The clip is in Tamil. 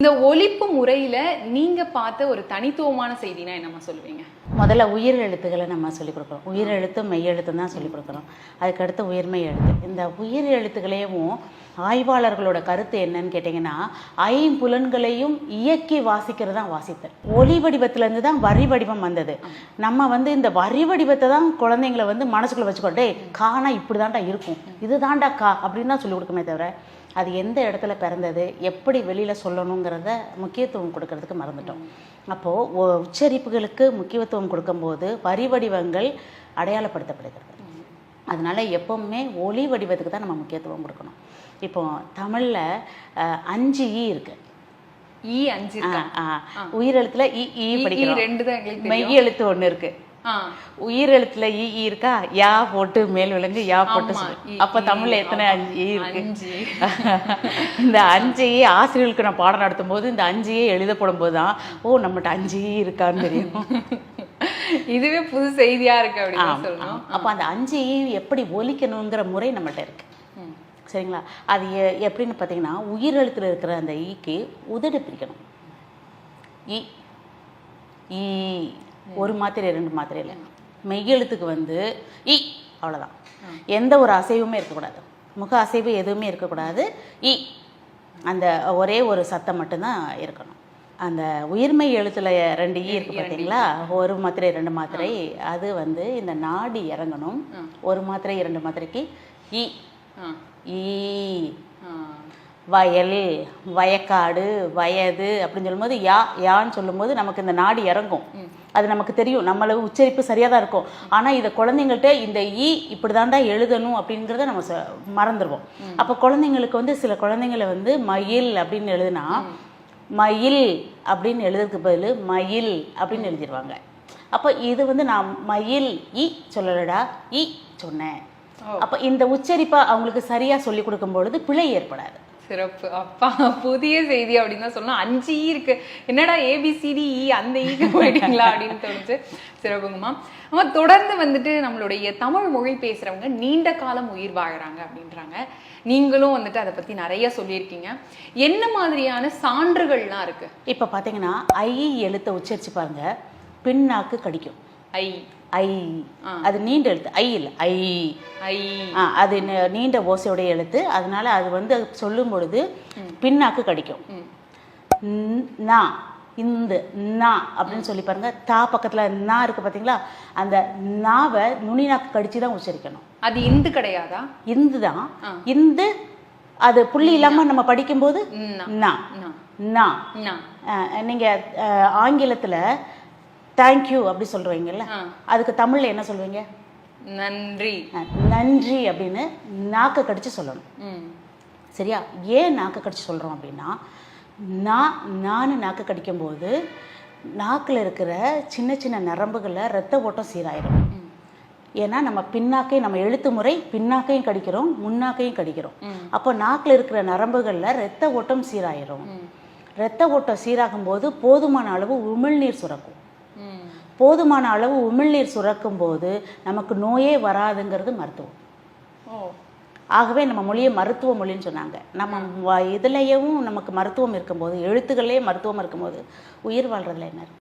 இந்த ஒலிப்பு முறையில நீங்க பார்த்த ஒரு தனித்துவமான செய்தினா என்னமா சொல்லுவீங்க? முதல்ல உயிர் எழுத்துக்களை நம்ம சொல்லிக் கொடுக்குறோம். உயிர் எழுத்தும் மெய் எழுத்தும் தான் சொல்லிக் கொடுக்குறோம். அதுக்கடுத்து உயிர்மெய் எழுத்து. இந்த உயிர் எழுத்துக்களையும் ஆய்வாளர்களோட கருத்து என்னன்னு கேட்டிங்கன்னா, ஐம்புலன்களையும் இயக்கி வாசிக்கிறது தான் வாசித்தல். ஒலி வடிவத்திலேருந்து தான் வரி வடிவம் வந்தது. நம்ம இந்த வரி வடிவத்தை தான் குழந்தைங்களை மனசுக்குள்ளே வச்சுக்கொண்டே காணா இப்படி தாண்டா இருக்கும், இது தாண்டா கா அப்படின்னு தான் சொல்லிக் கொடுக்குமே தவிர, அது எந்த இடத்துல பிறந்தது, எப்படி வெளியில் சொல்லணுங்கிறத முக்கியத்துவம் கொடுக்கறதுக்கு மறந்துட்டோம். அப்போது உச்சரிப்புகளுக்கு முக்கியத்துவம் கொடுக்கும்போது வரி வடிவங்கள் அடையாளப்படுத்தப்படுகிறது. அதனால் எப்போவுமே ஒலி வடிவத்துக்கு தான் நம்ம முக்கியத்துவம் கொடுக்கணும். இப்போ தமிழில் 5 ஈ இருக்குது. ஈ 5 உயிரெழுத்தில் ஈ படிக்கிறோம். 2 தான் எங்களுக்கு தெரியும். மெய் எழுத்து 1 இருக்குது. உயிரெழுத்துல ஈ இருக்கா, யா போட்டு மேல் விலங்கு யா போட்டு. அப்ப தமிழ்ல எத்தனை 5 ஈ இருக்கு? இந்த 5 ஈ ஆசிரியர்களுக்கு நான் பாடம் நடத்தும் போது இந்த 5 ஈ எழுதப்படும் போதுதான் நம்மகிட்ட 5 ஈ இருக்கான்னு தெரியும். இதுவே புது செய்தியா இருக்கு அப்படின்னு சொல்லணும். அப்ப அந்த 5 ஈ எப்படி ஒலிக்கணுங்கிற முறை நம்மகிட்ட இருக்கு. சரிங்களா? அது எப்படின்னு பார்த்தீங்கன்னா, உயிரெழுத்துல இருக்கிற அந்த ஈக்கு உதடு பிரிக்கணும். ஈ ஈ ஒரு மாத்திரை 2 மாத்திரை இல்லை. மெய்யெழுத்துக்கு இ அவ்வளோதான். எந்த ஒரு அசைவுமே இருக்கக்கூடாது, முக அசைவு எதுவுமே இருக்கக்கூடாது. இ அந்த ஒரே ஒரு சத்தம் மட்டும்தான் இருக்கணும். அந்த உயிர்மெய் எழுத்துல 2 ஈ இருக்கு பார்த்தீங்களா, ஒரு மாத்திரை 2 மாத்திரை, அது இந்த நாடி இறங்கணும். ஒரு மாத்திரை 2 மாத்திரைக்கு இ ஈ. வயல், வயக்காடு, வயது அப்படின்னு சொல்லும்போது யான்னு சொல்லும்போது நமக்கு இந்த நாடி இறங்கும். அது நமக்கு தெரியும், நம்மள உச்சரிப்பு சரியாக தான் இருக்கும். ஆனால் இதை குழந்தைங்கள்ட்ட இந்த ஈ இப்படி தாண்டா எழுதணும் அப்படிங்கிறத நம்ம மறந்துடுவோம். அப்போ குழந்தைங்களுக்கு சில குழந்தைங்களை மயில் அப்படின்னு எழுதுனா மயில் அப்படின்னு எழுதுறதுக்கு பதில் மயில் அப்படின்னு எழுதிடுவாங்க. அப்போ இது நான் மயில் ஈ சொல்லலடா ஈ சொன்னேன். அப்போ இந்த உச்சரிப்பை அவங்களுக்கு சரியாக சொல்லி கொடுக்கும் பொழுது பிழை ஏற்படாது. சிறப்பு. அப்பா, புதிய செய்தி அப்படின்னு தான் சொல்லணும். 5 ஈ இருக்கு, என்னடா ஏபிசிடி ஈ அந்த ஈக்கு போயிட்டீங்களா அப்படின்னு தோணுச்சு. சிறப்புங்கம்மா. அம்மா, தொடர்ந்து நம்மளுடைய தமிழ் மொழி பேசுறவங்க நீண்ட காலம் உயிர் வாழறாங்க அப்படின்றாங்க. நீங்களும் அதை பத்தி நிறைய சொல்லியிருக்கீங்க. என்ன மாதிரியான சான்றுகள்லாம் இருக்கு? இப்ப பாத்தீங்கன்னா, ஐ எழுத்தை உச்சரிச்சு பாருங்க, பின்னாக்கு கடிக்கும். ஐ ஐ அது நீண்ட எழுத்து. ஐ இல்லை, ஐ ஐ அது நீண்ட ஓசையுடைய எழுத்து. அதனால அது சொல்லும் பொழுது பின்னாக்கு கடிக்கும். நா இந்த நா அப்படின்னு சொல்லி பாருங்க. தா பக்கத்துல நா இருக்கு பாத்தீங்களா, அந்த நாவை நுனி நாக்கு கடிச்சு தான் உச்சரிக்கணும். அது இந்து கிடையாதா? இந்து தான். இந்து அது புள்ளி இல்லாம நம்ம படிக்கும்போது நா நா. நீங்க ஆங்கிலத்துல தேங்க்யூ அப்படி சொல்றீங்கல்ல, அதுக்கு தமிழ்ல என்ன சொல்வீங்க? நன்றி. நன்றி அப்படின்னு நாக்க கடிச்சு சொல்லணும். சரியா? ஏன் நாக்க கடிச்சு சொல்றோம் அப்படின்னா, நான் நாக்க கடிக்கும் போது நாக்கில் இருக்கிற சின்ன சின்ன நரம்புகளில் ரத்த ஓட்டம் சீராயிடும். ஏன்னா நம்ம எழுத்து முறை பின்னாக்கையும் கடிக்கிறோம், முன்னாக்கையும் கடிக்கிறோம். அப்போ நாக்கில் இருக்கிற நரம்புகளில் ரத்த ஓட்டம் சீராயிரும். ரத்த ஓட்டம் சீராகும் போது போதுமான அளவு உமிழ்நீர் சுரக்கும். போதுமான அளவு உமிழ்நீர் சுரக்கும் போது நமக்கு நோயே வராதுங்கிறது மருத்துவம். ஆகவே நம்ம மொழியை மருத்துவ மொழின்னு சொன்னாங்க. நம்ம இதுலேயும் நமக்கு மருத்துவம் இருக்கும்போது, எழுத்துக்கள்லேயே மருத்துவம் இருக்கும்போது உயிர் வாழ்றதுல என்ன?